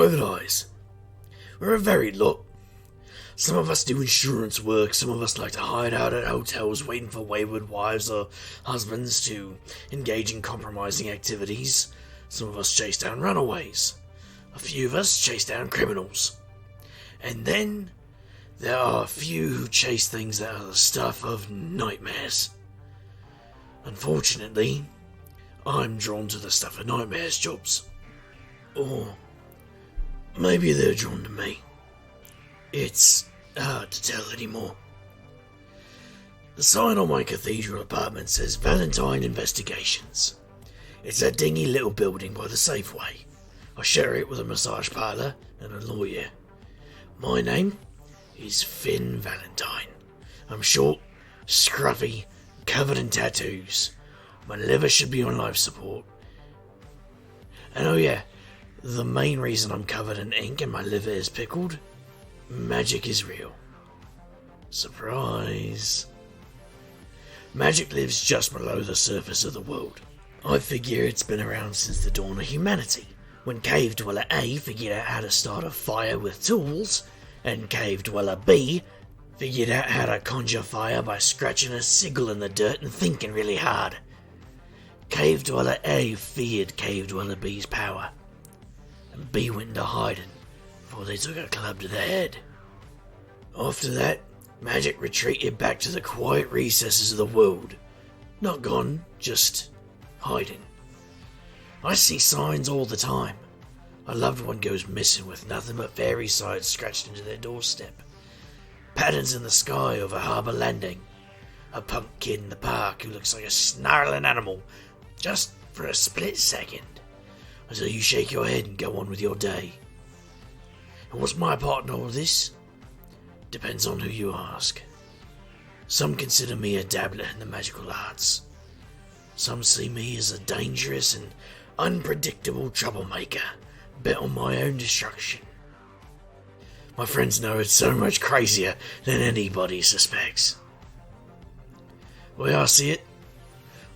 private eyes. We're a varied lot. Some of us do insurance work, some of us like to hide out at hotels waiting for wayward wives or husbands to engage in compromising activities. Some of us chase down runaways. A few of us chase down criminals. And then there are a few who chase things that are the stuff of nightmares. Unfortunately, I'm drawn to the stuff of nightmares jobs. Or maybe they're drawn to me. It's hard to tell anymore. The sign on my cathedral apartment says Valentine Investigations. It's a dingy little building by the Safeway. I share it with a massage parlour and a lawyer. My name is Finn Valentine. I'm short, scruffy, covered in tattoos. My liver should be on life support. And oh yeah, the main reason I'm covered in ink and my liver is pickled, magic is real. Surprise. Magic lives just below the surface of the world. I figure it's been around since the dawn of humanity, when cave dweller A figured out how to start a fire with tools, and cave dweller B figured out how to conjure fire by scratching a sigil in the dirt and thinking really hard. Cave dweller A feared cave dweller B's power, and B went into hiding before they took a club to the head. After that, magic retreated back to the quiet recesses of the world. Not gone, just hiding. I see signs all the time. A loved one goes missing with nothing but fairy signs scratched into their doorstep. Patterns in the sky over Harbour Landing. A punk kid in the park who looks like a snarling animal, just for a split second, until you shake your head and go on with your day. And what's my part in all of this? Depends on who you ask. Some consider me a dabbler in the magical arts. Some see me as a dangerous and unpredictable troublemaker, bent on my own destruction. My friends know it's so much crazier than anybody suspects. The way I see it,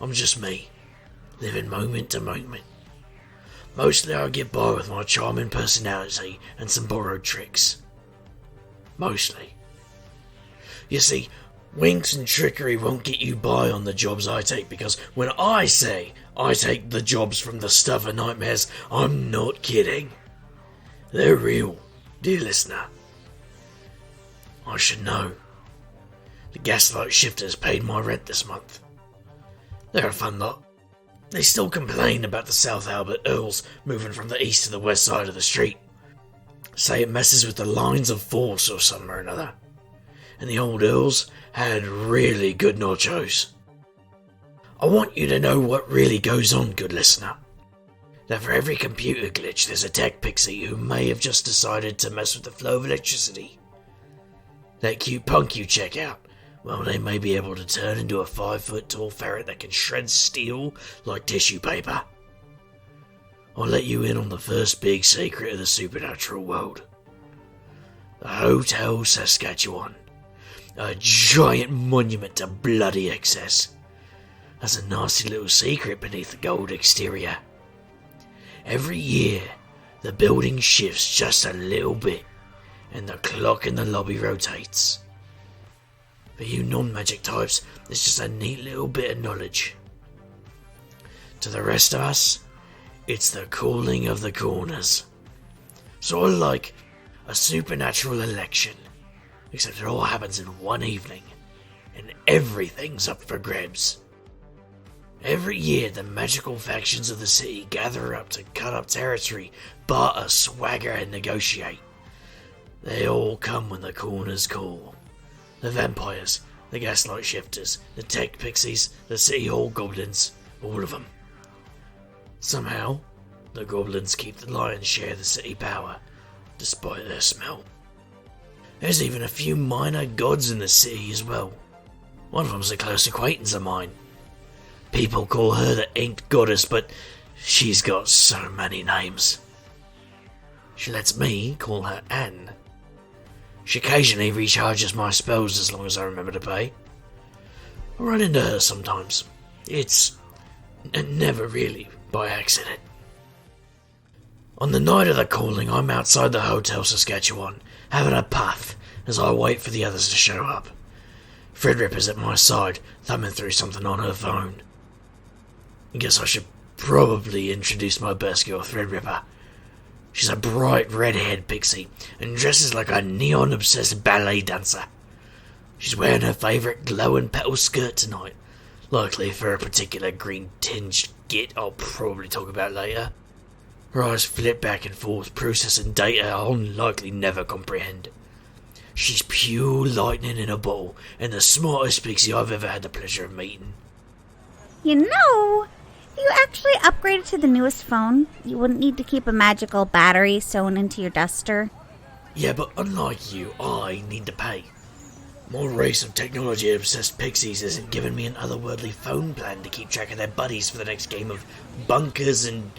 I'm just me, living moment to moment. Mostly I get by with my charming personality and some borrowed tricks. Mostly. You see, winks and trickery won't get you by on the jobs I take, because when I say I take the jobs from the stuff of nightmares, I'm not kidding. They're real, dear listener. I should know. The gaslight shifters paid my rent this month. They're a fun lot. They still complain about the South Albert Earls moving from the east to the west side of the street. Say it messes with the lines of force or something or another. And the old Earls had really good nachos. I want you to know what really goes on, good listener. That for every computer glitch there's a tech pixie who may have just decided to mess with the flow of electricity. That cute punk you check out, well, they may be able to turn into a 5-foot-tall ferret that can shred steel like tissue paper. I'll let you in on the first big secret of the supernatural world. The Hotel Saskatchewan, a giant monument to bloody excess, has a nasty little secret beneath the gold exterior. Every year, the building shifts just a little bit, and the clock in the lobby rotates. For you non-magic types, it's just a neat little bit of knowledge. To the rest of us, it's the calling of the corners. Sort of like a supernatural election, except it all happens in one evening, and everything's up for grabs. Every year, the magical factions of the city gather up to cut up territory, barter, swagger, and negotiate. They all come when the corners call. The vampires, the gaslight shifters, the tech pixies, the city hall goblins, all of them. Somehow, the goblins keep the lion's share of the city power, despite their smell. There's even a few minor gods in the city as well. One of them's a close acquaintance of mine. People call her the Inked Goddess, but she's got so many names. She lets me call her Anne. She occasionally recharges my spells as long as I remember to pay. I run into her sometimes. It's never really by accident. On the night of the calling, I'm outside the Hotel Saskatchewan, having a puff as I wait for the others to show up. Threadripper's at my side, thumbing through something on her phone. I guess I should probably introduce my best girl, Threadripper. She's a bright red-haired pixie and dresses like a neon-obsessed ballet dancer. She's wearing her favourite glowing petal skirt tonight, likely for a particular green-tinged git I'll probably talk about later. Her eyes flip back and forth, processing data I'll likely never comprehend. She's pure lightning in a bottle, and the smartest pixie I've ever had the pleasure of meeting. You know, if you actually upgraded to the newest phone, you wouldn't need to keep a magical battery sewn into your duster. Yeah, but unlike you, I need to pay. My race of technology-obsessed pixies isn't giving me an otherworldly phone plan to keep track of their buddies for the next game of bunkers and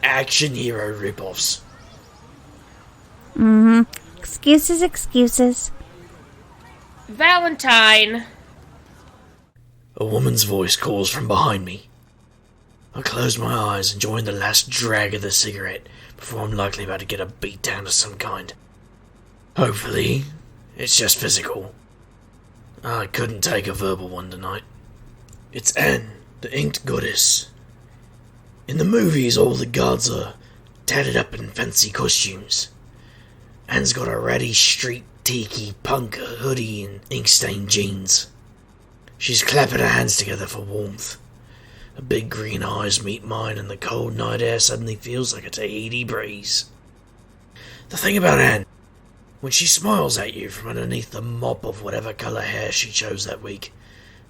action hero rip-offs. Excuses. Valentine! A woman's voice calls from behind me. I close my eyes, enjoying the last drag of the cigarette before I'm likely about to get a beat down of some kind. Hopefully, it's just physical. I couldn't take a verbal one tonight. It's Anne, the inked goddess. In the movies, all the gods are tatted up in fancy costumes. Anne's got a ratty street tiki punk hoodie and ink-stained jeans. She's clapping her hands together for warmth. Her big green eyes meet mine and the cold night air suddenly feels like a Tahiti breeze. The thing about Anne, when she smiles at you from underneath the mop of whatever colour hair she chose that week,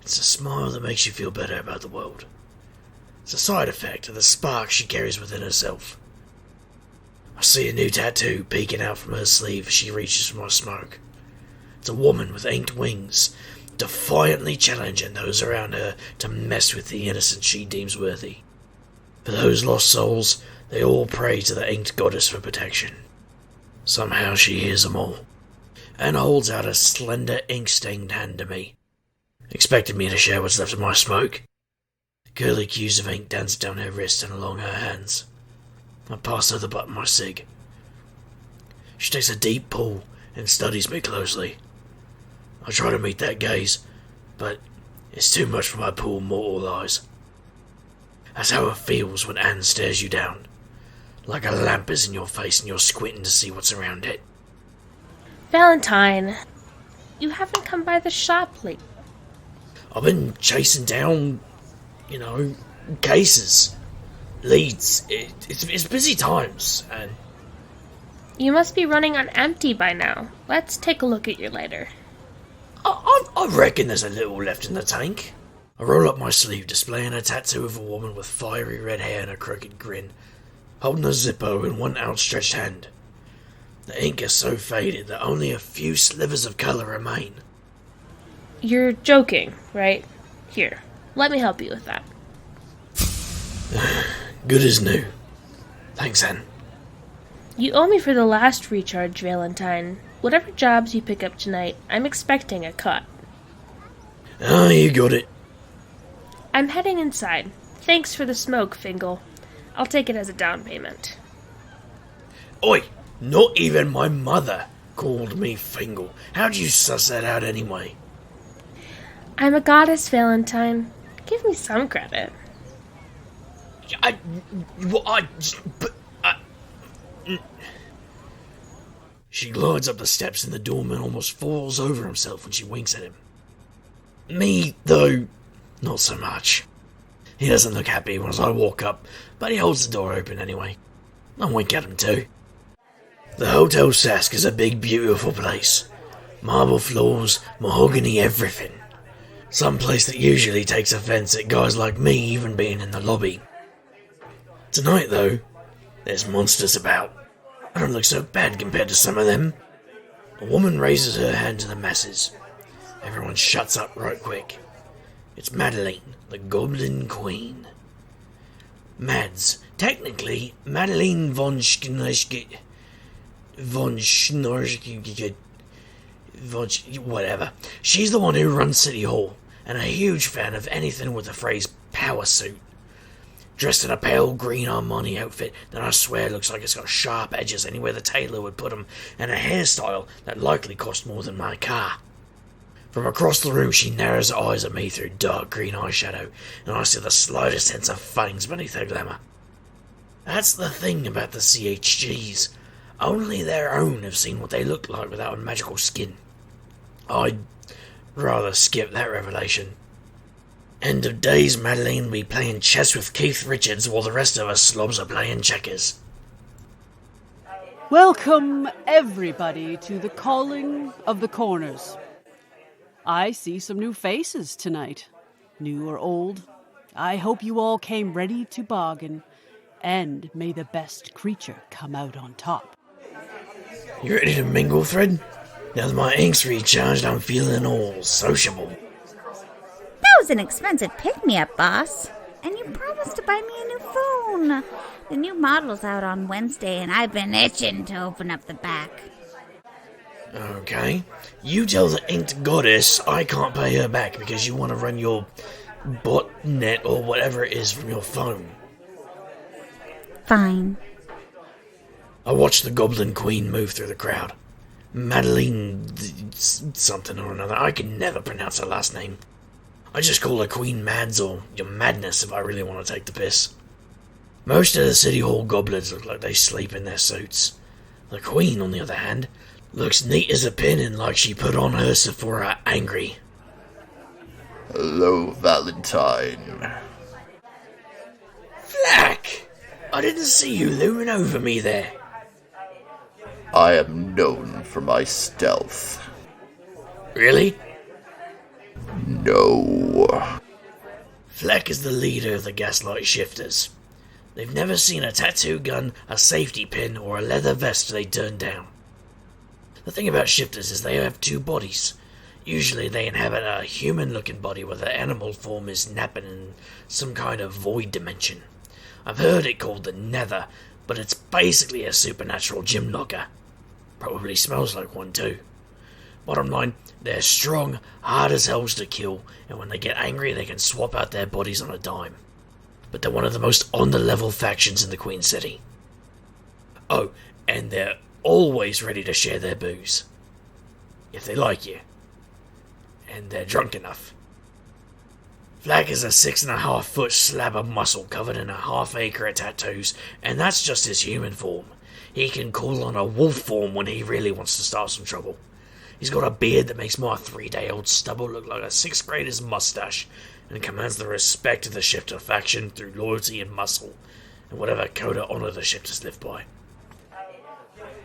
it's a smile that makes you feel better about the world. It's a side effect of the spark she carries within herself. I see a new tattoo peeking out from her sleeve as she reaches for my smoke. It's a woman with inked wings, defiantly challenging those around her to mess with the innocent she deems worthy. For those lost souls, they all pray to the inked goddess for protection. Somehow she hears them all, and holds out a slender ink-stained hand to me, expecting me to share what's left of my smoke. The curly cues of ink dance down her wrist and along her hands. I pass her the butt of my cig. She takes a deep pull and studies me closely. I try to meet that gaze, but it's too much for my poor mortal eyes. That's how it feels when Anne stares you down. Like a lamp is in your face and you're squinting to see what's around it. Valentine, you haven't come by the shop lately. I've been chasing down, cases. Leads. It's busy times, and... You must be running on empty by now. Let's take a look at your lighter. I reckon there's a little left in the tank. I roll up my sleeve, displaying a tattoo of a woman with fiery red hair and a crooked grin, holding a Zippo in one outstretched hand. The ink is so faded that only a few slivers of colour remain. You're joking, right? Here, let me help you with that. Good as new. Thanks, Anne. You owe me for the last recharge, Valentine. Whatever jobs you pick up tonight, I'm expecting a cut. Ah, you got it. I'm heading inside. Thanks for the smoke, Fingal. I'll take it as a down payment. Oi! Not even my mother called me Fingal. How'd you suss that out anyway? I'm a goddess, Valentine. Give me some credit. She glides up the steps and the doorman almost falls over himself when she winks at him. Me, though, not so much. He doesn't look happy as I walk up, but he holds the door open anyway. I wink at him too. The Hotel Sask is a big, beautiful place. Marble floors, mahogany everything. Some place that usually takes offence at guys like me even being in the lobby. Tonight, though, there's monsters about. I don't look so bad compared to some of them. A woman raises her hand to the masses. Everyone shuts up right quick. It's Madeline, the Goblin Queen. Mads. Technically, Madeline von Schnorski... whatever. She's the one who runs City Hall, and a huge fan of anything with the phrase power suit. dressed in a pale green Armani outfit that I swear looks like it's got sharp edges anywhere the tailor would put 'em, and a hairstyle that likely cost more than my car. From across the room she narrows her eyes at me through dark green eyeshadow, and I see the slightest sense of fangs beneath her glamour. That's the thing about the CHGs. Only their own have seen what they look like without a magical skin. I'd rather skip that revelation. End of days, Madeline will be playing chess with Keith Richards while the rest of us slobs are playing checkers. Welcome, everybody, to the Calling of the Corners. I see some new faces tonight, new or old. I hope you all came ready to bargain, and may the best creature come out on top. You ready to mingle, Fred? Now that my ink's recharged, I'm feeling all sociable. That was an expensive pick-me-up, boss. And you promised to buy me a new phone. The new model's out on Wednesday, and I've been itching to open up the back. Okay. You tell the inked goddess I can't pay her back because you want to run your botnet or whatever it is from your phone. Fine. I watched the Goblin Queen move through the crowd. Madeline something or another. I can never pronounce her last name. I just call her Queen Mads or your Madness if I really want to take the piss. Most of the City Hall goblins look like they sleep in their suits. The Queen, on the other hand, looks neat as a pin and like she put on her Sephora angry. Hello, Valentine. Flack! I didn't see you looming over me there. I am known for my stealth. Really? No. Fleck is the leader of the Gaslight Shifters. They've never seen a tattoo gun, a safety pin, or a leather vest they turn down. The thing about shifters is they have two bodies. Usually they inhabit a human-looking body where the animal form is napping in some kind of void dimension. I've heard it called the Nether, but it's basically a supernatural gym locker. Probably smells like one too. Bottom line, they're strong, hard as hells to kill, and when they get angry they can swap out their bodies on a dime. But they're one of the most on-the-level factions in the Queen City. Oh, and they're always ready to share their booze. If they like you. And they're drunk enough. Flag is a 6.5-foot slab of muscle covered in a half-acre of tattoos, and that's just his human form. He can call on a wolf form when he really wants to start some trouble. He's got a beard that makes my 3-day-old stubble look like a 6th grader's mustache, and commands the respect of the Shifter faction through loyalty and muscle, and whatever code of honor the Shifters live by.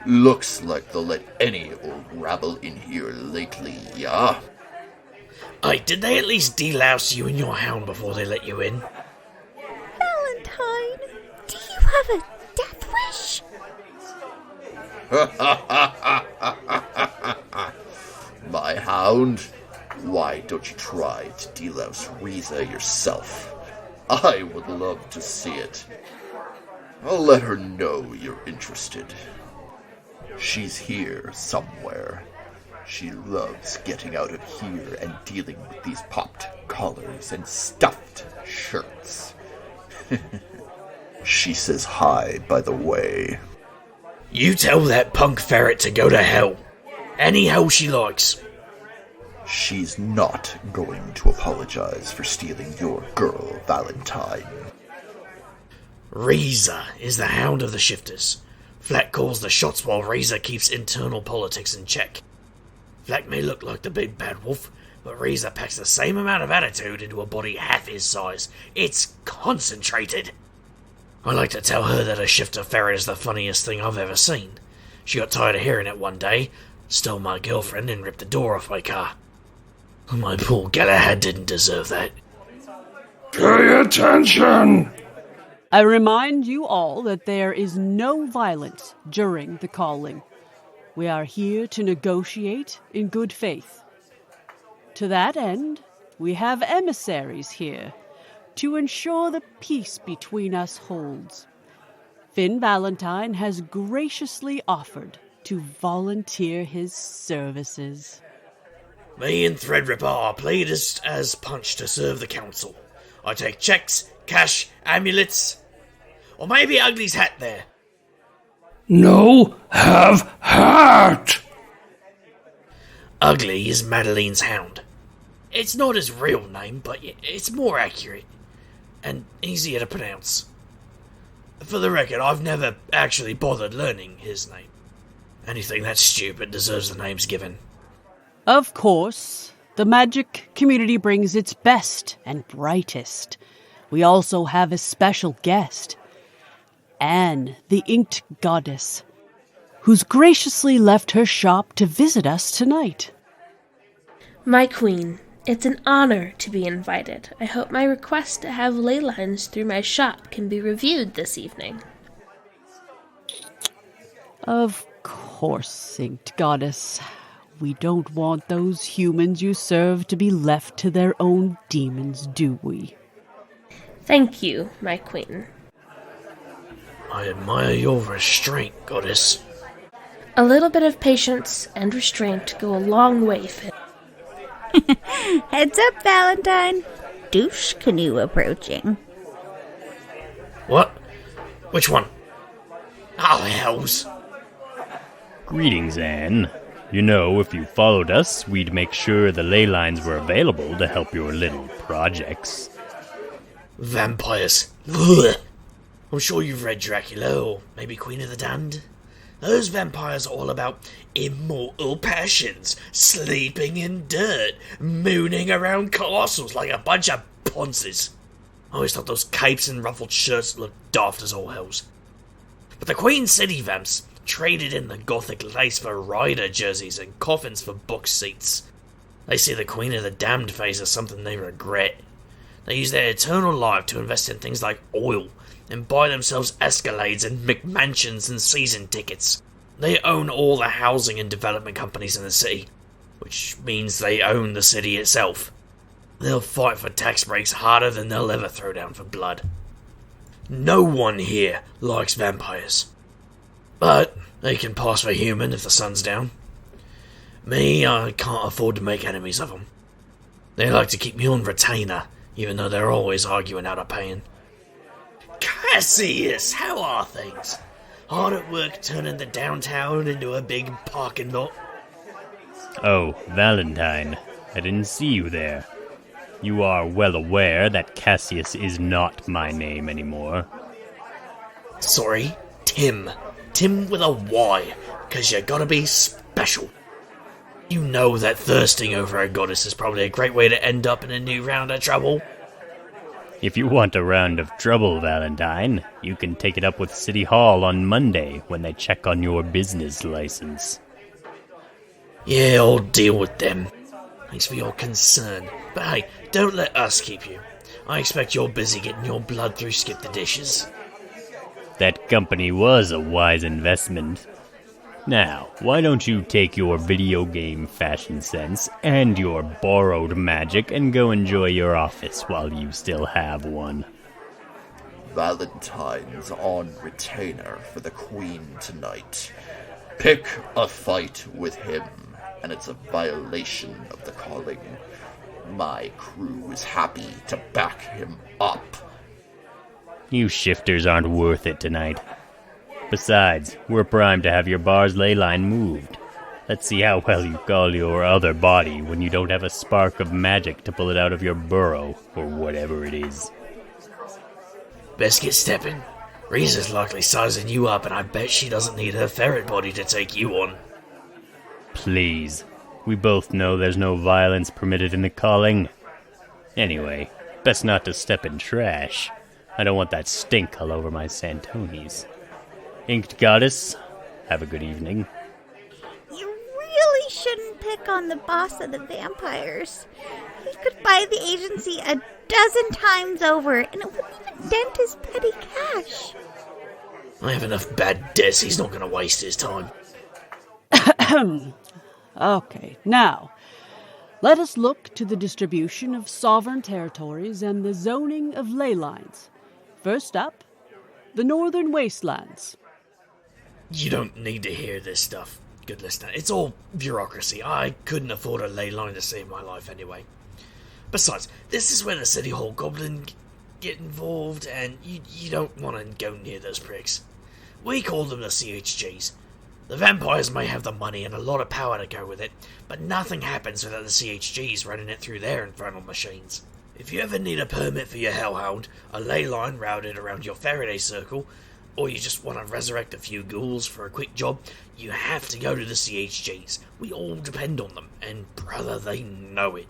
Looks like they'll let any old rabble in here lately, yeah? Aye, did they at least delouse you and your hound before they let you in? Valentine, do you have a death wish? My hound? Why don't you try to delouse Riza yourself? I would love to see it. I'll let her know you're interested. She's here somewhere. She loves getting out of here and dealing with these popped collars and stuffed shirts. She says hi, by the way. You tell that punk ferret to go to hell. Any hell she likes. She's not going to apologize for stealing your girl, Valentine. Riza is the hound of the Shifters. Flack calls the shots while Riza keeps internal politics in check. Flack may look like the big bad wolf, but Riza packs the same amount of attitude into a body half his size. It's concentrated. I like to tell her that a Shifter ferret is the funniest thing I've ever seen. She got tired of hearing it one day, stole my girlfriend and ripped the door off my car. My poor Galahad didn't deserve that. Pay attention! I remind you all that there is no violence during the calling. We are here to negotiate in good faith. To that end, we have emissaries here to ensure the peace between us holds. Finn Valentine has graciously offered to volunteer his services. Me and Threadripper are played as punch to serve the council. I take checks, Cash, amulets, or maybe Ugly's hat there. No, have heart! Ugly is Madeline's hound. It's not his real name, but it's more accurate and easier to pronounce. For the record, I've never actually bothered learning his name. Anything that's stupid deserves the names given. Of course, the magic community brings its best and brightest. We also have a special guest, Anne, the Inked Goddess, who's graciously left her shop to visit us tonight. My queen, it's an honor to be invited. I hope my request to have ley lines through my shop can be reviewed this evening. Of course, Inked Goddess. We don't want those humans you serve to be left to their own demons, do we? Thank you, my queen. I admire your restraint, Goddess. A little bit of patience and restraint go a long way, Finn. Heads up, Valentine. Douche canoe approaching. What? Which one? Oh, hells. Greetings, Anne. You know, if you followed us, we'd make sure the ley lines were available to help your little projects. Vampires. Ugh. I'm sure you've read Dracula, or maybe Queen of the Damned. Those vampires are all about immortal passions, sleeping in dirt, mooning around castles like a bunch of ponces. I always thought those capes and ruffled shirts looked daft as all hells. But the Queen City vamps traded in the gothic lace for rider jerseys and coffins for box seats. They see the Queen of the Damned face as something they regret. They use their eternal life to invest in things like oil and buy themselves Escalades and McMansions and season tickets. They own all the housing and development companies in the city, which means they own the city itself. They'll fight for tax breaks harder than they'll ever throw down for blood. No one here likes vampires. But they can pass for human if the sun's down. Me, I can't afford to make enemies of them. They like to keep me on retainer, even though they're always arguing out of paying. Cassius, how are things? Hard at work turning the downtown into a big parking lot? Oh, Valentine, I didn't see you there. You are well aware that Cassius is not my name anymore. Sorry, Tim. Tim with a Y, 'cause you gotta be special. You know that thirsting over a goddess is probably a great way to end up in a new round of trouble. If you want a round of trouble, Valentine, you can take it up with City Hall on Monday when they check on your business license. Yeah, I'll deal with them. Thanks for your concern. But hey, don't let us keep you. I expect you're busy getting your blood through Skip the Dishes. That company was a wise investment. Now, why don't you take your video game fashion sense and your borrowed magic and go enjoy your office while you still have one? Valentine's on retainer for the Queen tonight. Pick a fight with him, and it's a violation of the calling. My crew is happy to back him up. You shifters aren't worth it tonight. Besides, we're primed to have your bar's ley line moved. Let's see how well you call your other body when you don't have a spark of magic to pull it out of your burrow, or whatever it is. Best get stepping. Riza's likely sizing you up, and I bet she doesn't need her ferret body to take you on. Please. We both know there's no violence permitted in the calling. Anyway, best not to step in trash. I don't want that stink all over my Santonis. Inked Goddess, have a good evening. You really shouldn't pick on the boss of the vampires. He could buy the agency a dozen times over, and it wouldn't even dent his petty cash. I have enough bad debts, he's not going to waste his time. Okay, now, let us look to the distribution of sovereign territories and the zoning of ley lines. First up, the northern wastelands. You don't need to hear this stuff, good listener. It's all bureaucracy. I couldn't afford a ley line to save my life anyway. Besides, this is where the City Hall Goblin get involved, and you don't want to go near those pricks. We call them the CHGs. The vampires may have the money and a lot of power to go with it, but nothing happens without the CHGs running it through their infernal machines. If you ever need a permit for your hellhound, a ley line routed around your Faraday circle, or you just want to resurrect a few ghouls for a quick job, you have to go to the CHGs. We all depend on them, and brother, they know it.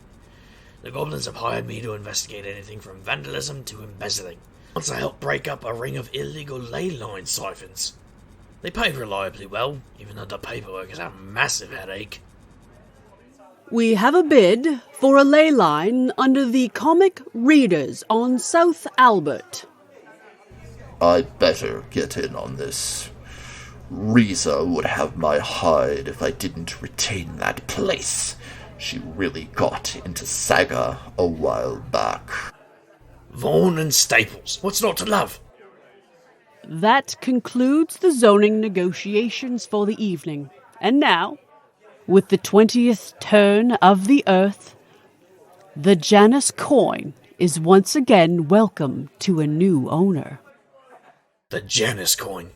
The goblins have hired me to investigate anything from vandalism to embezzling. Once I helped break up a ring of illegal ley line siphons. They pay reliably well, even though the paperwork is a massive headache. We have a bid for a ley line under the Comic Readers on South Albert. I'd better get in on this. Riza would have my hide if I didn't retain that place. She really got into Saga a while back. Vaughan and Staples, what's not to love? That concludes the zoning negotiations for the evening. And now, with the 20th turn of the earth, the Janus Coin is once again welcome to a new owner. The Janus Coin.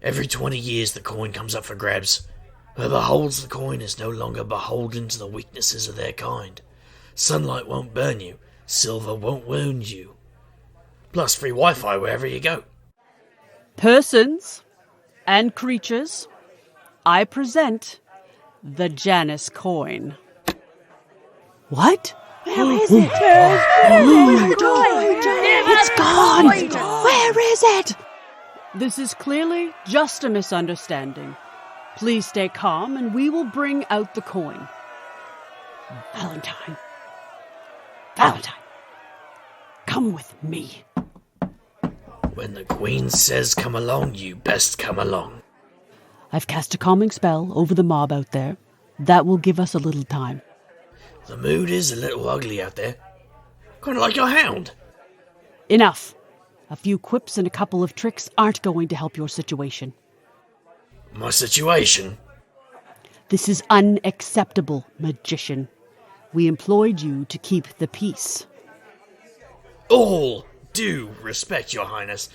Every 20 years the coin comes up for grabs. Whoever holds the coin is no longer beholden to the weaknesses of their kind. Sunlight won't burn you. Silver won't wound you. Plus free Wi-Fi wherever you go. Persons and creatures, I present the Janus Coin. What? Where is it? It's gone! Where is it? This is clearly just a misunderstanding. Please stay calm and we will bring out the coin. Valentine. Come with me. When the Queen says come along, you best come along. I've cast a calming spell over the mob out there. That will give us a little time. The mood is a little ugly out there. Kind of like your hound. Enough. A few quips and a couple of tricks aren't going to help your situation. My situation? This is unacceptable, magician. We employed you to keep the peace. All due respect, Your Highness.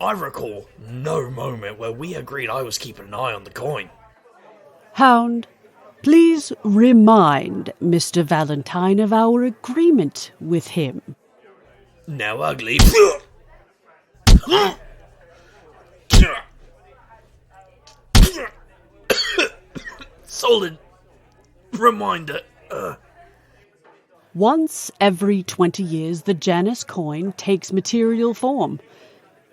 I recall no moment where we agreed I was keeping an eye on the coin. Hound, please remind Mr. Valentine of our agreement with him. Now ugly. Solid reminder. Once every 20 years, the Janus Coin takes material form.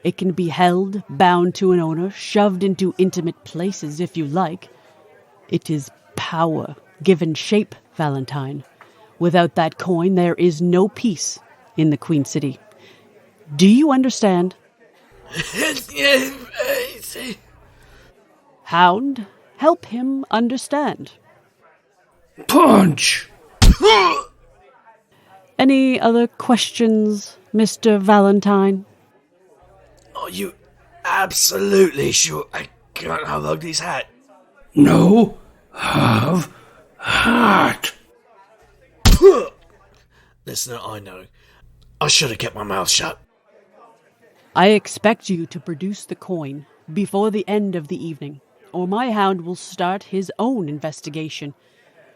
It can be held, bound to an owner, shoved into intimate places if you like. It is power, given shape, Valentine. Without that coin, there is no peace in the Queen City. Do you understand? Hound, help him understand. Punch! Any other questions, Mr. Valentine? Are you absolutely sure I can't have Ugly's hat? No, have hat. Listen, I know. I should have kept my mouth shut. I expect you to produce the coin before the end of the evening, or my hound will start his own investigation.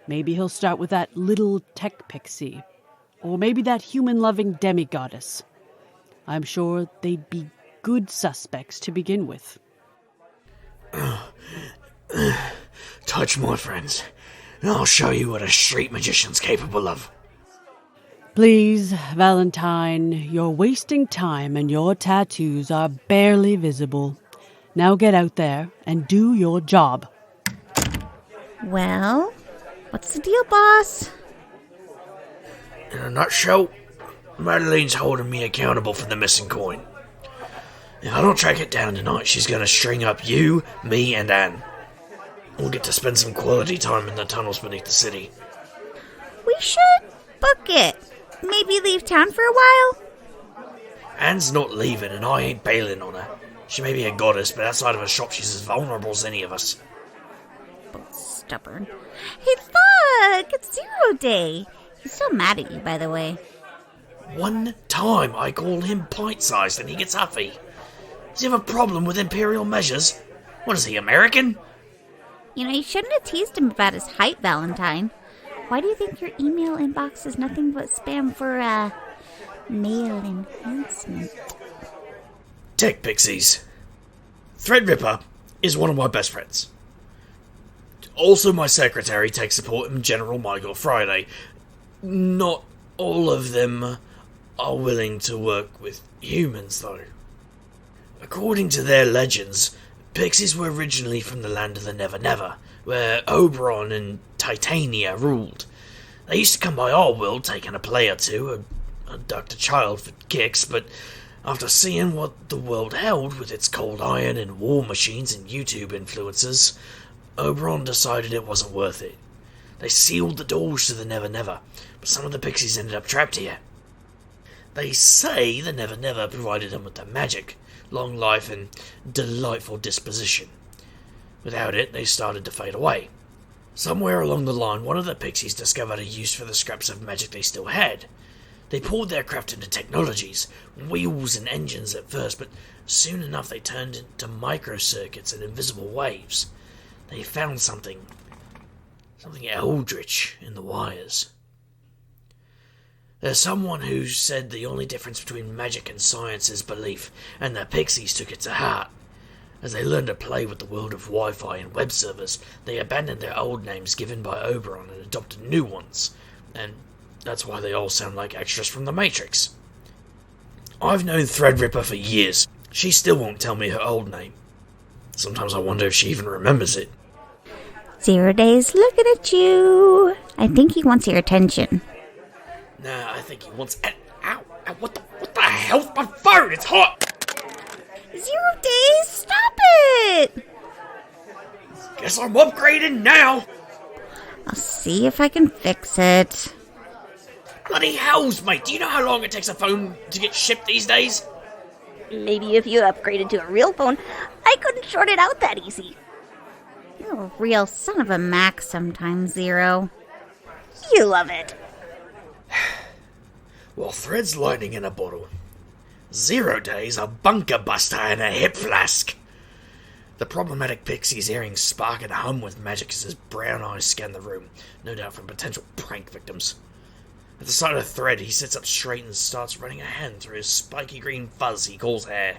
Maybe he'll start with that little tech pixie, or maybe that human-loving demigoddess. I'm sure they'd be good suspects to begin with. Touch my friends, and I'll show you what a street magician's capable of. Please, Valentine, you're wasting time and your tattoos are barely visible. Now get out there and do your job. Well, what's the deal, boss? In a nutshell, Madeline's holding me accountable for the missing coin. If I don't track it down tonight, she's going to string up you, me, and Anne. We'll get to spend some quality time in the tunnels beneath the city. We should book it. Maybe leave town for a while? Anne's not leaving, and I ain't bailing on her. She may be a goddess, but outside of her shop, she's as vulnerable as any of us. Both stubborn. Hey, look! It's 0 Day. He's so mad at you, by the way. One time I call him pint-sized and he gets huffy. Does he have a problem with imperial measures? What is he, American? You know, you shouldn't have teased him about his height, Valentine. Why do you think your email inbox is nothing but spam for, male enhancement? Tech Pixies. Threadripper is one of my best friends. Also my secretary, tech support, and General Michael Friday. Not all of them are willing to work with humans, though. According to their legends, Pixies were originally from the land of the Never Never, where Oberon and Titania ruled. They used to come by our world, taking a play or two, abduct a child for kicks, but after seeing what the world held with its cold iron and war machines and YouTube influencers, Oberon decided it wasn't worth it. They sealed the doors to the Never Never, but some of the Pixies ended up trapped here. They say the Never Never provided them with the magic, long life, and delightful disposition. Without it, they started to fade away. Somewhere along the line, one of the Pixies discovered a use for the scraps of magic they still had. They poured their craft into technologies, wheels and engines at first, but soon enough they turned into microcircuits and invisible waves. They found something eldritch in the wires. There's someone who said the only difference between magic and science is belief, and the Pixies took it to heart. As they learned to play with the world of Wi-Fi and web servers, they abandoned their old names given by Oberon and adopted new ones, and that's why they all sound like extras from the Matrix. I've known Threadripper for years. She still won't tell me her old name. Sometimes I wonder if she even remembers it. 0 days looking at you. I think he wants your attention. Nah, I think he wants... Ow! What the hell? My phone! It's hot! 0 days? Stop it! Guess I'm upgrading now! I'll see if I can fix it. Bloody hells, mate! Do you know how long it takes a phone to get shipped these days? Maybe if you upgraded to a real phone, I couldn't short it out that easy. You're a real son of a Mac sometimes, Zero. You love it. Well, Thread's lightning in a bottle. 0 days, a bunker buster and a hip flask. The problematic Pixie's earrings spark and hum with magic as his brown eyes scan the room, no doubt from potential prank victims. At the sight of Thread, he sits up straight and starts running a hand through his spiky green fuzz he calls hair.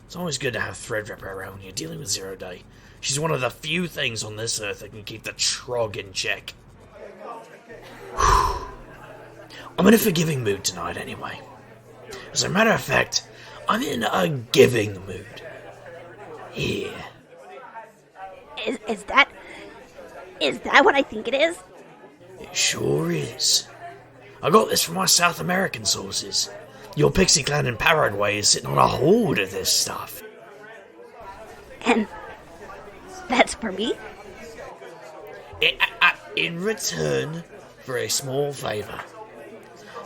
It's always good to have Threadripper around when you're dealing with 0 Day. She's one of the few things on this earth that can keep the Trog in check. I'm in a forgiving mood tonight anyway. As a matter of fact, I'm in a giving mood. Here. Is that what I think it is? It sure is. I got this from my South American sources. Your pixie clan in Paraguay is sitting on a hoard of this stuff. And that's for me? In return for a small favor.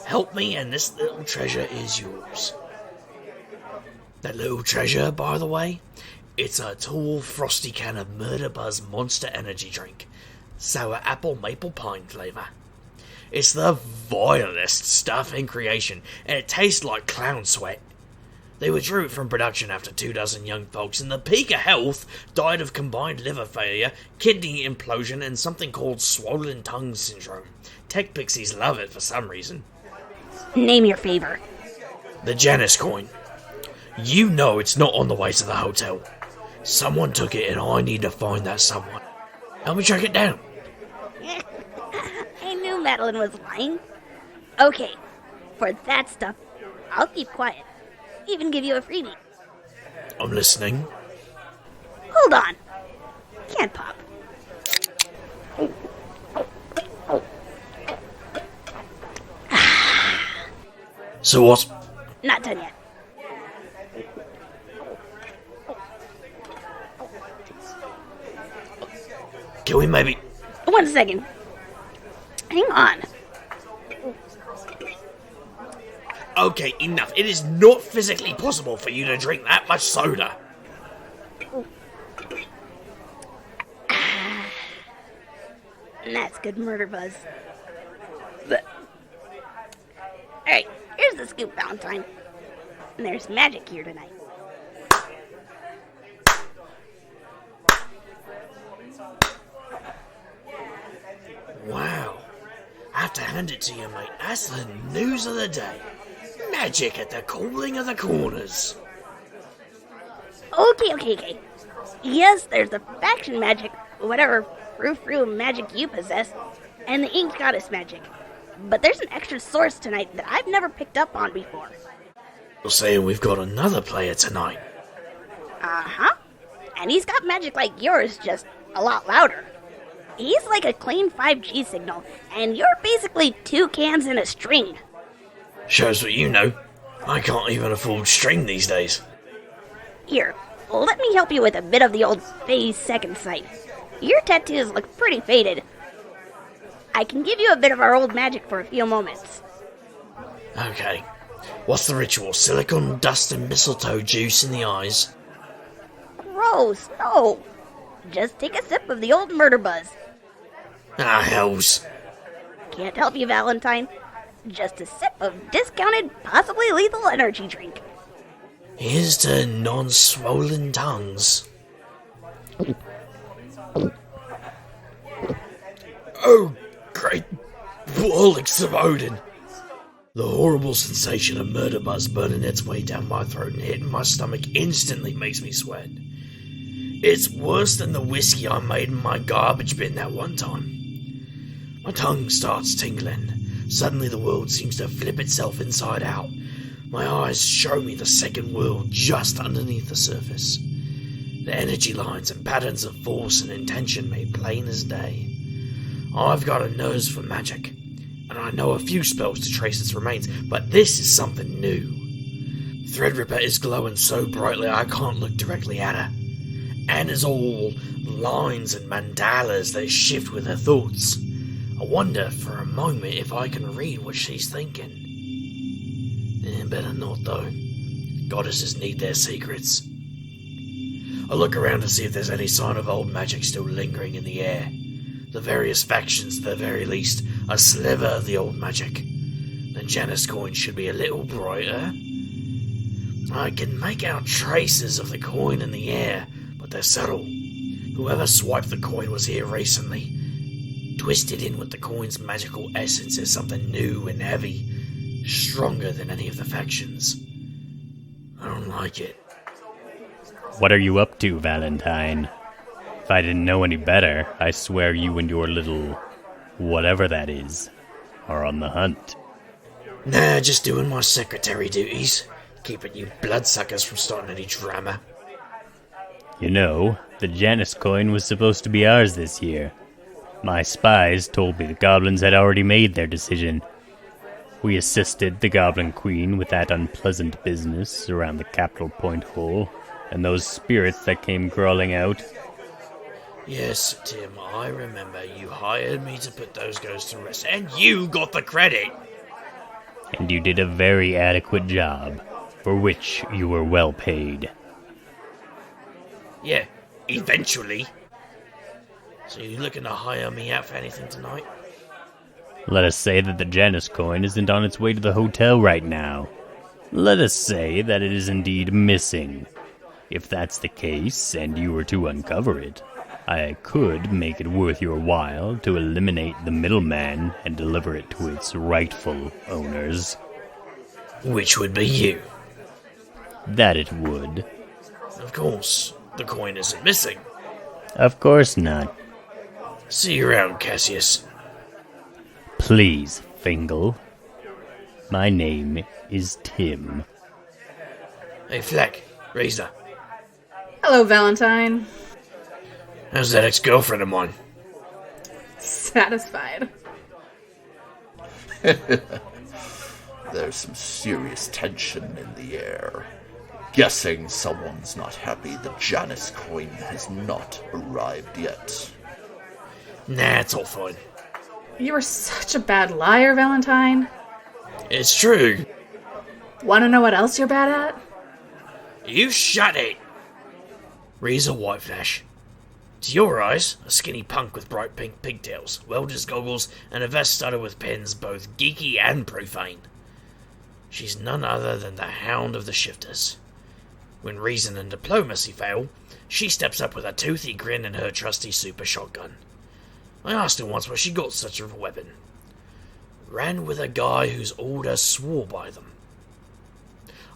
Help me and this little treasure is yours. That little treasure, by the way, it's a tall, frosty can of Murder Buzz Monster Energy Drink. Sour apple maple pine flavor. It's the vilest stuff in creation, and it tastes like clown sweat. They withdrew it from production after 24 young folks in the peak of health died of combined liver failure, kidney implosion, and something called swollen tongue syndrome. Tech Pixies love it for some reason. Name your favor. The Janus Coin. You know it's not on the way to the hotel. Someone took it and I need to find that someone. Help me track it down. I knew Madeline was lying. Okay, for that stuff, I'll keep quiet. Even give you a freebie. I'm listening. Hold on. Can't pop. So what? Not done yet. Can we maybe... 1 second. Hang on. Okay, enough. It is not physically possible for you to drink that much soda. That's good murder buzz. Alright, here's the scoop, Valentine. There's magic here tonight. Wow. I have to hand it to you, mate. That's the news of the day. Magic at the calling of the corners. Okay. Yes, there's the faction magic, whatever frou-frou magic you possess, and the ink goddess magic. But there's an extra source tonight that I've never picked up on before. You're saying we've got another player tonight? Uh-huh. And he's got magic like yours, just a lot louder. He's like a clean 5G signal, and you're basically 2 cans in a string. Shows what you know. I can't even afford string these days. Here, let me help you with a bit of the old phase second sight. Your tattoos look pretty faded. I can give you a bit of our old magic for a few moments. Okay. What's the ritual? Silicon, dust, and mistletoe juice in the eyes? Gross, no. Just take a sip of the old murder buzz. Ah, hells. Can't help you, Valentine. Just a sip of discounted, possibly lethal energy drink. Here's to non-swollen tongues. Oh, great bollocks of Odin! The horrible sensation of murder buzz burning its way down my throat and hitting my stomach instantly makes me sweat. It's worse than the whiskey I made in my garbage bin that one time. My tongue starts tingling. Suddenly the world seems to flip itself inside out. My eyes show me the second world just underneath the surface. The energy lines and patterns of force and intention made plain as day. I've got a nose for magic, and I know a few spells to trace its remains, but this is something new. Threadripper is glowing so brightly I can't look directly at her. And it's all lines and mandalas that shift with her thoughts. I wonder for a moment if I can read what she's thinking. Better not, though. Goddesses need their secrets. I look around to see if there's any sign of old magic still lingering in the air. The various factions, at the very least, a sliver of the old magic. The Janus Coin should be a little brighter. I can make out traces of the coin in the air, but they're subtle. Whoever swiped the coin was here recently. Twisted in with the coin's magical essence is something new and heavy, stronger than any of the factions. I don't like it. What are you up to, Valentine? If I didn't know any better, I swear you and your little whatever that is are on the hunt. Nah, just doing my secretary duties. Keeping you bloodsuckers from starting any drama. You know, the Janus Coin was supposed to be ours this year. My spies told me the goblins had already made their decision. We assisted the Goblin Queen with that unpleasant business around the Capital Point hole, and those spirits that came crawling out. Yes, Tim, I remember you hired me to put those ghosts to rest, and you got the credit! And you did a very adequate job, for which you were well paid. Yeah, eventually. So you looking to hire me out for anything tonight? Let us say that the Janus Coin isn't on its way to the hotel right now. Let us say that it is indeed missing. If that's the case, and you were to uncover it, I could make it worth your while to eliminate the middleman and deliver it to its rightful owners. Which would be you. That it would. Of course, the coin isn't missing. Of course not. See you around, Cassius. Please, Fingal. My name is Tim. Hey, Fleck, Razor. Hello, Valentine. How's that ex-girlfriend of mine? Satisfied. There's some serious tension in the air. Guessing someone's not happy the Janus Coin has not arrived yet. Nah, it's all fine. You are such a bad liar, Valentine. It's true. Want to know what else you're bad at? You shut it! Razor Whiteflash. To your eyes, a skinny punk with bright pink pigtails, welder's goggles, and a vest studded with pins, both geeky and profane. She's none other than the Hound of the Shifters. When reason and diplomacy fail, she steps up with a toothy grin and her trusty super shotgun. I asked her once where she got such a weapon. Ran with a guy whose order swore by them.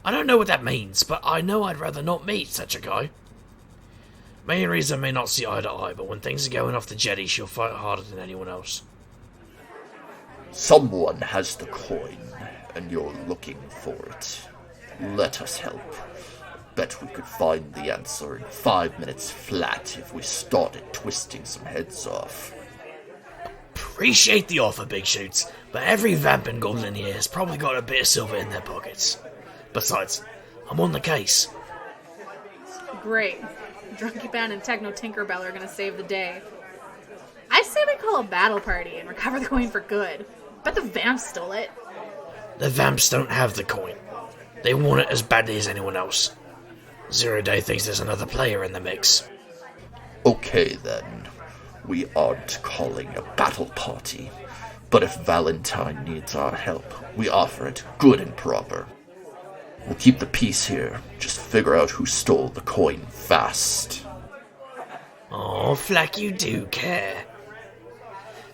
I don't know what that means, but I know I'd rather not meet such a guy. May and Reason may not see eye to eye, but when things are going off the jetty, she'll fight harder than anyone else. Someone has the coin, and you're looking for it. Let us help. Bet we could find the answer in 5 minutes flat if we started twisting some heads off. Appreciate the offer, Big Shoots, but every vamp and goblin here has probably got a bit of silver in their pockets. Besides, I'm on the case. Great. Drunky Pan and Techno Tinkerbell are gonna save the day. I say we call a battle party and recover the coin for good. Bet the vamps stole it. The vamps don't have the coin. They want it as badly as anyone else. Zero Day thinks there's another player in the mix. Okay then. We aren't calling a battle party. But if Valentine needs our help, we offer it good and proper. We'll keep the peace here. Just figure out who stole the coin fast. Oh, Flack, you do care.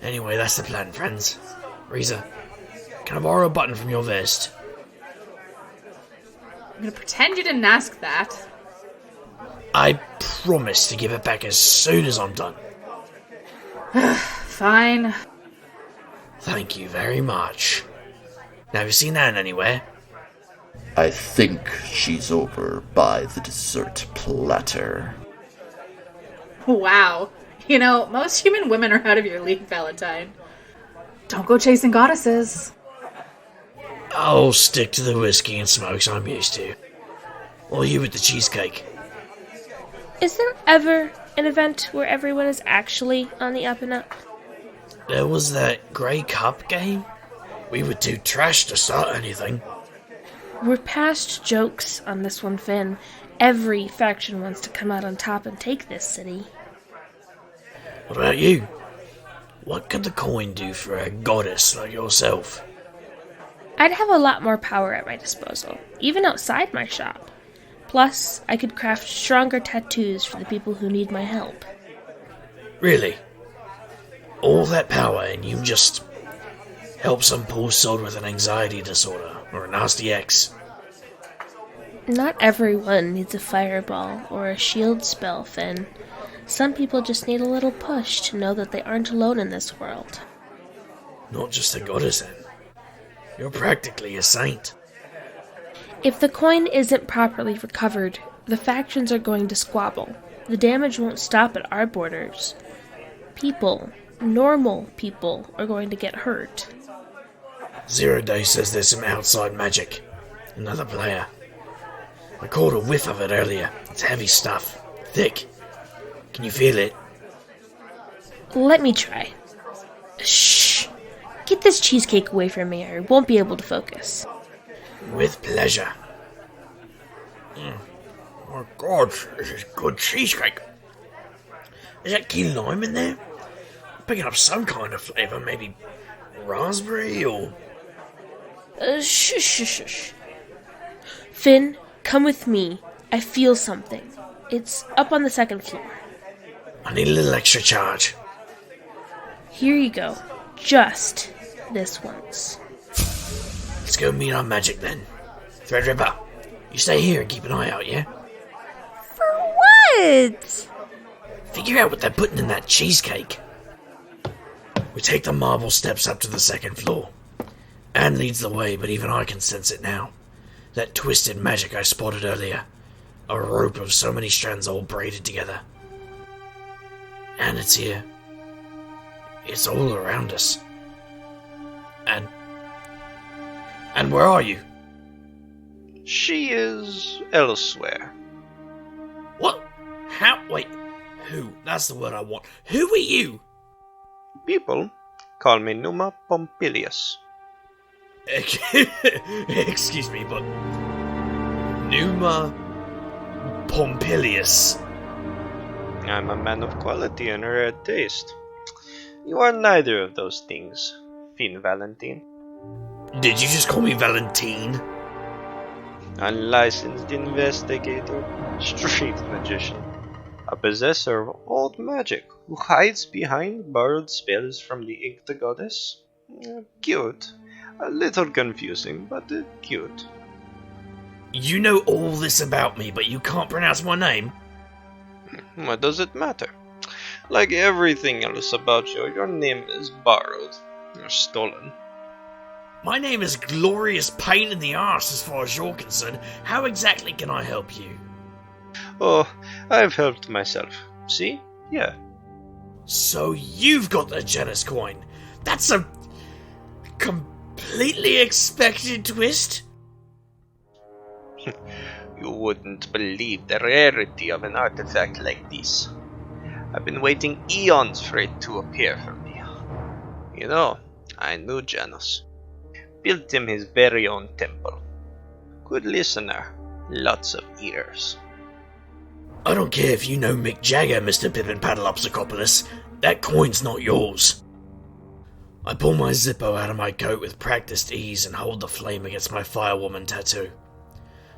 Anyway, that's the plan, friends. Reza, can I borrow a button from your vest? I'm gonna pretend you didn't ask that. I promise to give it back as soon as I'm done. Fine. Thank you very much. Now, have you seen Anne anywhere? I think she's over by the dessert platter. Wow. You know, most human women are out of your league, Valentine. Don't go chasing goddesses. I'll stick to the whiskey and smokes I'm used to. Or you with the cheesecake. Is there ever an event where everyone is actually on the up and up? There was that Grey Cup game. We were too trash to start anything. We're past jokes on this one, Finn. Every faction wants to come out on top and take this city. What about you? What could the coin do for a goddess like yourself? I'd have a lot more power at my disposal, even outside my shop. Plus, I could craft stronger tattoos for the people who need my help. Really? All that power and you just help some poor soul with an anxiety disorder or a nasty ex? Not everyone needs a fireball or a shield spell, Finn. Some people just need a little push to know that they aren't alone in this world. Not just a goddess, then. You're practically a saint. If the coin isn't properly recovered, the factions are going to squabble. The damage won't stop at our borders. People, normal people, are going to get hurt. Zero Day says there's some outside magic. Another player. I caught a whiff of it earlier. It's heavy stuff. Thick. Can you feel it? Let me try. Shh! Get this cheesecake away from me or I won't be able to focus. With pleasure. Oh God, this is good cheesecake. Is that key lime in there? I'm picking up some kind of flavour, maybe raspberry or... Shush. Finn, come with me. I feel something. It's up on the second floor. I need a little extra charge. Here you go. Just this once. Let's go meet our magic then. Threadripper, you stay here and keep an eye out, yeah? For what? Figure out what they're putting in that cheesecake. We take the marble steps up to the second floor. Anne leads the way, but even I can sense it now. That twisted magic I spotted earlier. A rope of so many strands all braided together. And it's here. It's all around us. And where are you? She is elsewhere. What? How? Wait. Who? That's the word I want. Who are you? People call me Numa Pompilius. Excuse me, but... Numa Pompilius. I'm a man of quality and rare taste. You are neither of those things, Finn Valentine. Did you just call me Valentine? Unlicensed investigator, street magician, a possessor of old magic who hides behind borrowed spells from the Inked goddess. Cute. A little confusing, but cute. You know all this about me, but you can't pronounce my name? What does it matter? Like everything else about you, your name is borrowed or stolen. My name is Glorious Pain in the Arse as far as you're concerned. How exactly can I help you? Oh, I've helped myself. See? Yeah. So you've got the Janus Coin. That's a completely expected twist? You wouldn't believe the rarity of an artifact like this. I've been waiting eons for it to appear for me. You know, I knew Janus. Built him his very own temple. Good listener, lots of ears. I don't care if you know Mick Jagger, Mr. Pippin Paddleopsicopoulos. That coin's not yours. I pull my Zippo out of my coat with practiced ease and hold the flame against my firewoman tattoo.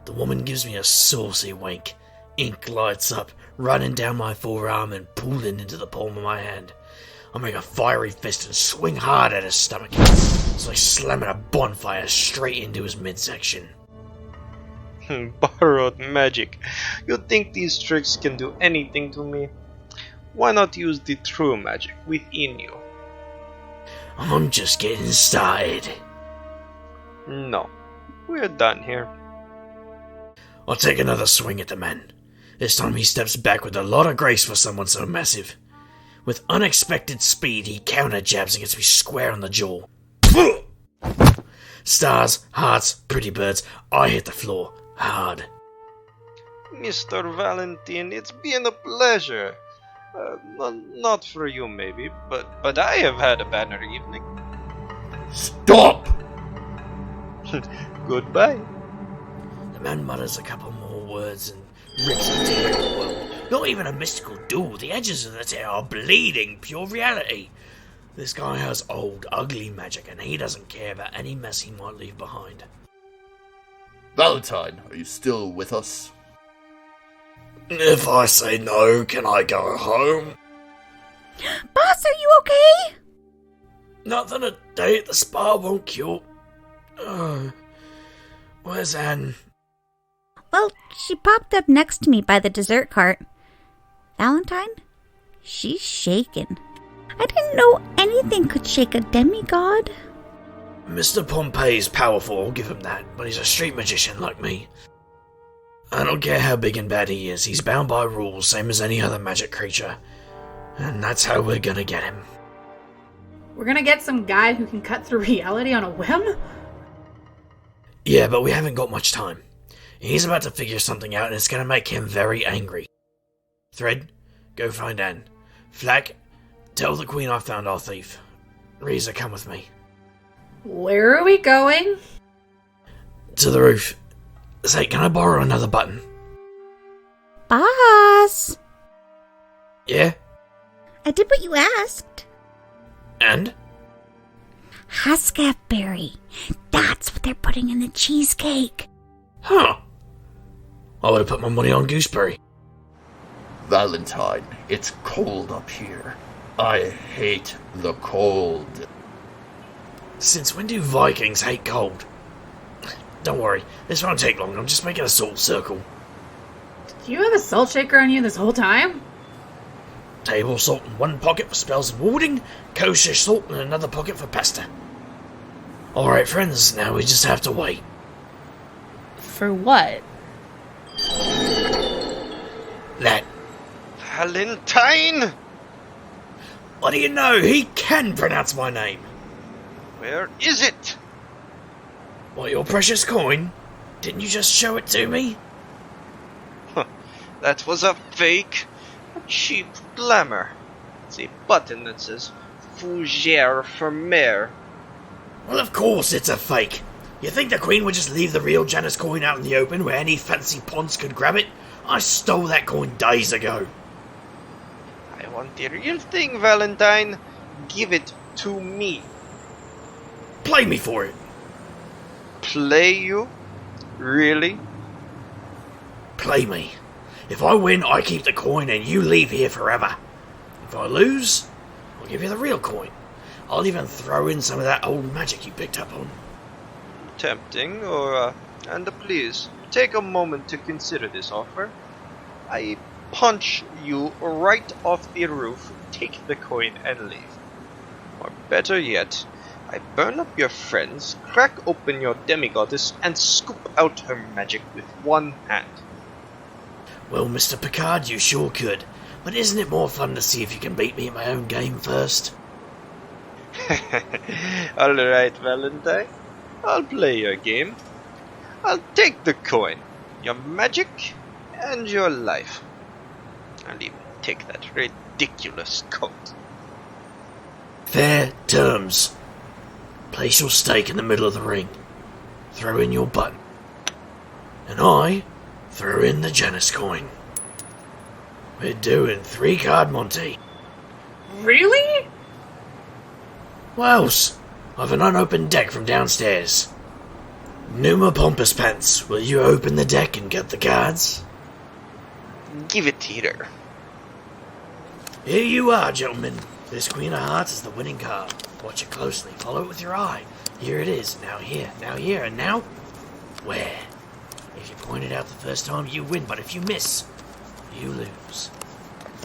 The woman gives me a saucy wink. Ink lights up, running down my forearm and pooling into the palm of my hand. I make a fiery fist and swing hard at his stomach. It's like slamming a bonfire straight into his midsection. Borrowed magic. You think these tricks can do anything to me? Why not use the true magic within you? I'm just getting started. No, we're done here. I'll take another swing at the man. This time he steps back with a lot of grace for someone so massive. With unexpected speed, he counter-jabs and gets me square on the jaw. Stars, hearts, pretty birds, I hit the floor hard. Mr. Valentine, it's been a pleasure. Not for you, maybe, but I have had a banner evening. Stop! Goodbye. The man mutters a couple more words and rips the tear of the world. Not even a mystical duel. The edges of the tear are bleeding pure reality. This guy has old, ugly magic, and he doesn't care about any mess he might leave behind. Valentine, are you still with us? If I say no, can I go home? Boss, are you okay? Nothing a day at the spa won't cure. Where's Anne? Well, she popped up next to me by the dessert cart. Valentine? She's shaken. I didn't know anything could shake a demigod. Mr. Pompey's powerful, I'll give him that, but he's a street magician like me. I don't care how big and bad he is, he's bound by rules, same as any other magic creature. And that's how we're gonna get him. We're gonna get some guy who can cut through reality on a whim? Yeah, but we haven't got much time. He's about to figure something out and it's gonna make him very angry. Thread, go find Anne. Flack, tell the Queen I found our thief. Reza, come with me. Where are we going? To the roof. Say, can I borrow another button? Boss! Yeah? I did what you asked. And? Huskberry. That's what they're putting in the cheesecake. Huh. I would have put my money on gooseberry. Valentine, it's cold up here. I hate the cold. Since when do Vikings hate cold? Don't worry, this won't take long. I'm just making a salt circle. Do you have a salt shaker on you this whole time? Table salt in one pocket for spells and warding, kosher salt in another pocket for pasta. Alright friends, now we just have to wait. For what? That. Valentine! What do you know? He can pronounce my name. Where is it? What, your precious coin? Didn't you just show it to me? That was a fake. A cheap glamour. It's a button that says Fougere for Mayor. Well, of course it's a fake. You think the Queen would just leave the real Janus Coin out in the open where any fancy ponce could grab it? I stole that coin days ago. I want the real thing, Valentine. Give it to me. Play me for it. Play you? Really? Play me. If I win, I keep the coin and you leave here forever. If I lose, I'll give you the real coin. I'll even throw in some of that old magic you picked up on. Tempting, and please, take a moment to consider this offer. I punch you right off the roof, take the coin and leave. Or better yet, I burn up your friends, crack open your demigoddess, and scoop out her magic with one hand. Well, Mr. Picard, you sure could. But isn't it more fun to see if you can beat me at my own game first? Alright, Valentine. I'll play your game. I'll take the coin, your magic, and your life. I'll even take that ridiculous coat. Fair terms. Place your stake in the middle of the ring. Throw in your button. And I throw in the Janus Coin. We're doing 3-card Monty. Really? What else? I've an unopened deck from downstairs. Numa Pompous Pants, will you open the deck and get the cards? Give it here. Here you are, gentlemen. This Queen of Hearts is the winning card. Watch it closely. Follow it with your eye. Here it is. Now here, and now... where? If you point it out the first time, you win, but if you miss, you lose.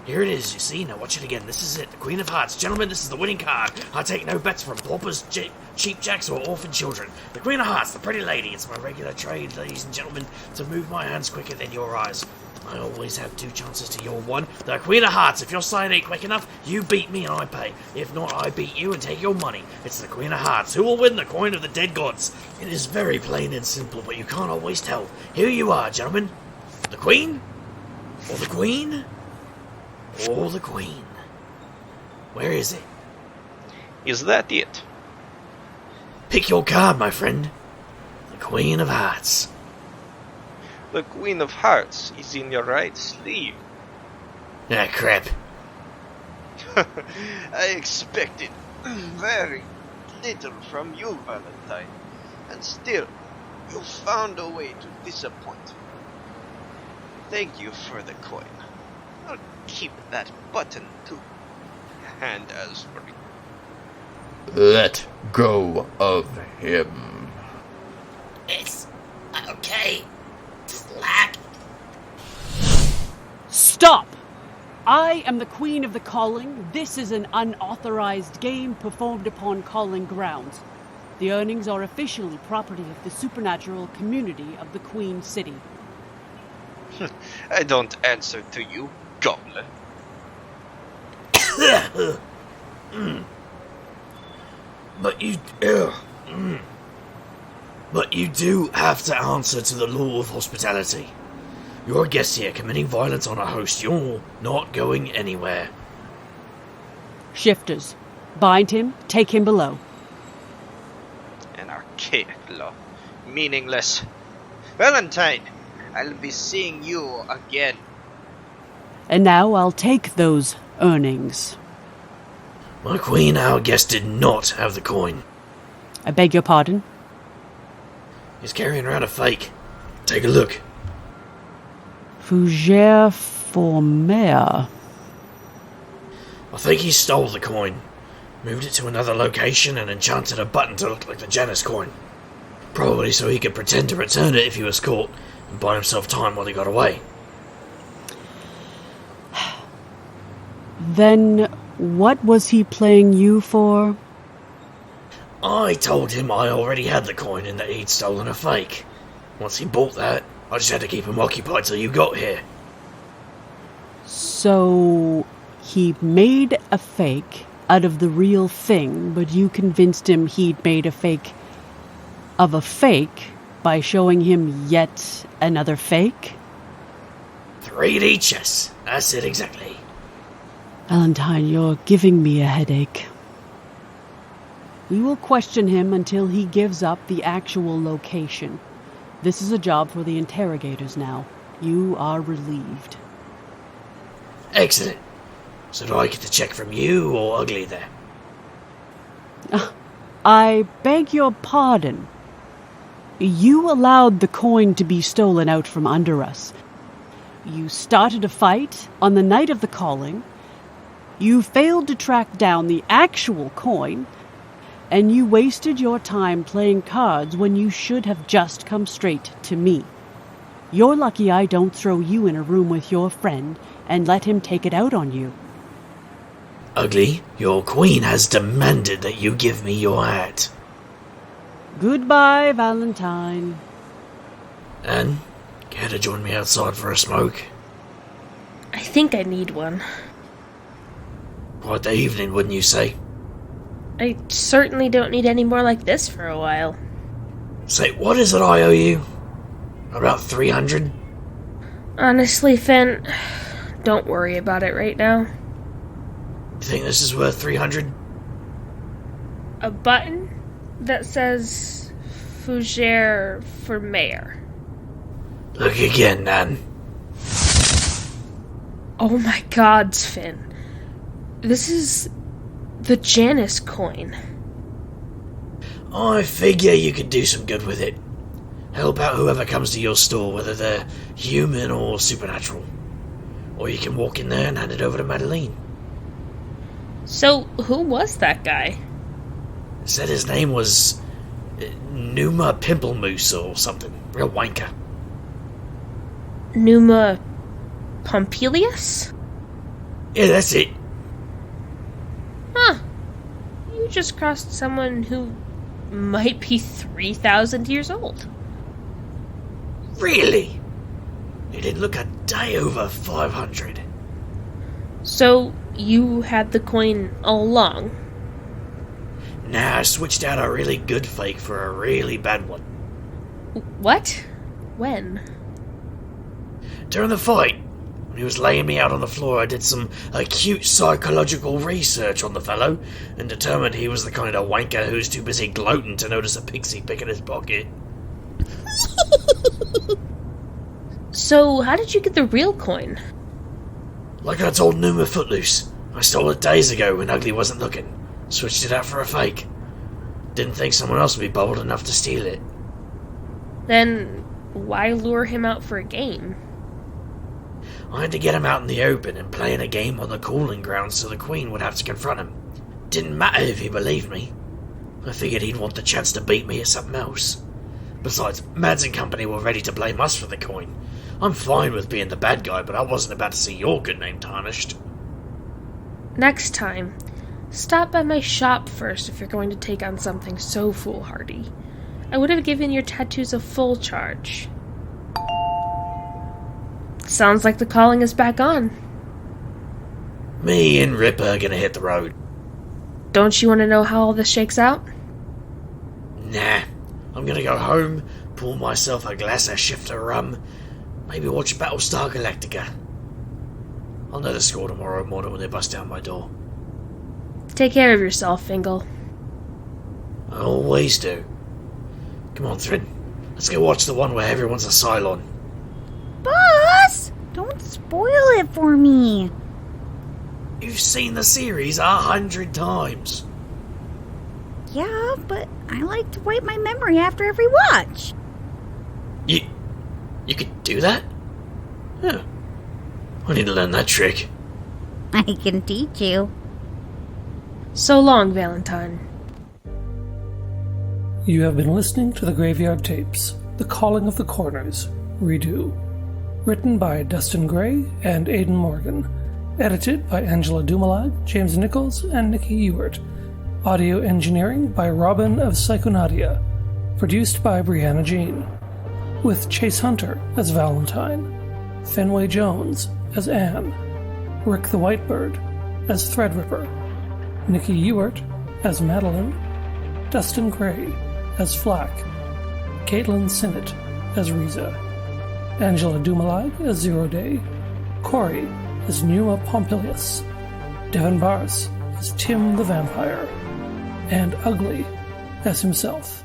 Here it is, you see? Now watch it again. This is it. The Queen of Hearts. Gentlemen, this is the winning card. I take no bets from paupers, cheap jacks, or orphan children. The Queen of Hearts, the pretty lady. It's my regular trade, ladies and gentlemen, to move my hands quicker than your eyes. I always have 2 chances to your 1. The Queen of Hearts. If your side ain't quick enough, you beat me and I pay. If not, I beat you and take your money. It's the Queen of Hearts. Who will win the coin of the dead gods? It is very plain and simple, but you can't always tell. Here you are, gentlemen. The Queen? Or the Queen? Or the Queen? Where is it? Is that it? Pick your card, my friend. The Queen of Hearts. The Queen of Hearts is in your right sleeve. Ah, crap. I expected very little from you, Valentine. And still, you found a way to disappoint. Thank you for the coin. I'll keep that button too. And as for Let go of him. It's okay. Slack. Stop! I am the Queen of the Calling. This is an unauthorized game performed upon calling grounds. The earnings are officially property of the supernatural community of the Queen City. I don't answer to you, goblin. But you do have to answer to the law of hospitality. You're a guest here committing violence on a host. You're not going anywhere. Shifters, bind him, take him below. An archaic law. Meaningless. Valentine, I'll be seeing you again. And now I'll take those earnings. My queen, our guest did not have the coin. I beg your pardon? He's carrying around a fake. Take a look. Fougere Former. I think he stole the coin, moved it to another location, and enchanted a button to look like the Janus Coin. Probably so he could pretend to return it if he was caught, and buy himself time while he got away. Then what was he playing you for? I told him I already had the coin and that he'd stolen a fake. Once he bought that, I just had to keep him occupied till you got here. So he made a fake out of the real thing, but you convinced him he'd made a fake of a fake by showing him yet another fake? 3D chess. That's it exactly. Valentine, you're giving me a headache. We will question him until he gives up the actual location. This is a job for the interrogators now. You are relieved. Excellent. So do I get the check from you or Ugly there? I beg your pardon. You allowed the coin to be stolen out from under us. You started a fight on the night of the calling. You failed to track down the actual coin. And you wasted your time playing cards when you should have just come straight to me. You're lucky I don't throw you in a room with your friend and let him take it out on you. Ugly, your queen has demanded that you give me your hat. Goodbye, Valentine. And care to join me outside for a smoke? I think I need one. Quite the evening, wouldn't you say? I certainly don't need any more like this for a while. Say, what is it I owe you? About 300? Honestly, Finn, don't worry about it right now. You think this is worth 300? A button that says Fougere for mayor. Look again, Nan. Oh my gods, Finn. This is the Janus Coin. I figure you could do some good with it. Help out whoever comes to your store, whether they're human or supernatural. Or you can walk in there and hand it over to Madeline. So, who was that guy? Said his name was Numa Pimplemoose or something. Real wanker. Numa Pompilius? Yeah, that's it. Huh. You just crossed someone who might be 3,000 years old. Really? He didn't look a day over 500. So, you had the coin all along? Nah, I switched out a really good fake for a really bad one. What? When? During the fight, when he was laying me out on the floor, I did some acute psychological research on the fellow and determined he was the kind of wanker who's too busy gloating to notice a pixie pick in his pocket. So, how did you get the real coin? Like I told Numa Footloose, I stole it days ago when Ugly wasn't looking. Switched it out for a fake. Didn't think someone else would be bold enough to steal it. Then, why lure him out for a game? I had to get him out in the open and play in a game on the cooling ground so the Queen would have to confront him. Didn't matter if he believed me. I figured he'd want the chance to beat me at something else. Besides, Mads and company were ready to blame us for the coin. I'm fine with being the bad guy, but I wasn't about to see your good name tarnished. Next time, stop by my shop first if you're going to take on something so foolhardy. I would have given your tattoos a full charge. Sounds like the calling is back on. Me and Ripper are gonna hit the road. Don't you want to know how all this shakes out? Nah. I'm gonna go home, pour myself a glass of shifter rum, maybe watch Battlestar Galactica. I'll know the score tomorrow morning when they bust down my door. Take care of yourself, Fingal. I always do. Come on, Thrin. Let's go watch the one where everyone's a Cylon. Boss! Don't spoil it for me. You've seen the series 100 times. Yeah, but I like to wipe my memory after every watch. You could do that? Yeah. I need to learn that trick. I can teach you. So long, Valentine. You have been listening to the Graveyard Tapes, The Calling of the Corners, Redo. Written by Dustin Gray and Aidan Morgan. Edited by Angela Dumoulin, James Nichols, and Nikki Ewert. Audio engineering by Robin of Psychonadia. Produced by Brianna Jean. With Chase Hunter as Valentine. Fenway Jones as Anne. Rick the Whitebird as Threadripper. Nikki Ewert as Madeline. Dustin Gray as Flack. Caitlin Sinnott as Riza. Angela Dumoulin as Zero Day. Corey as Numa Pompilius. Devin Bars as Tim the Vampire. And Ugly as himself.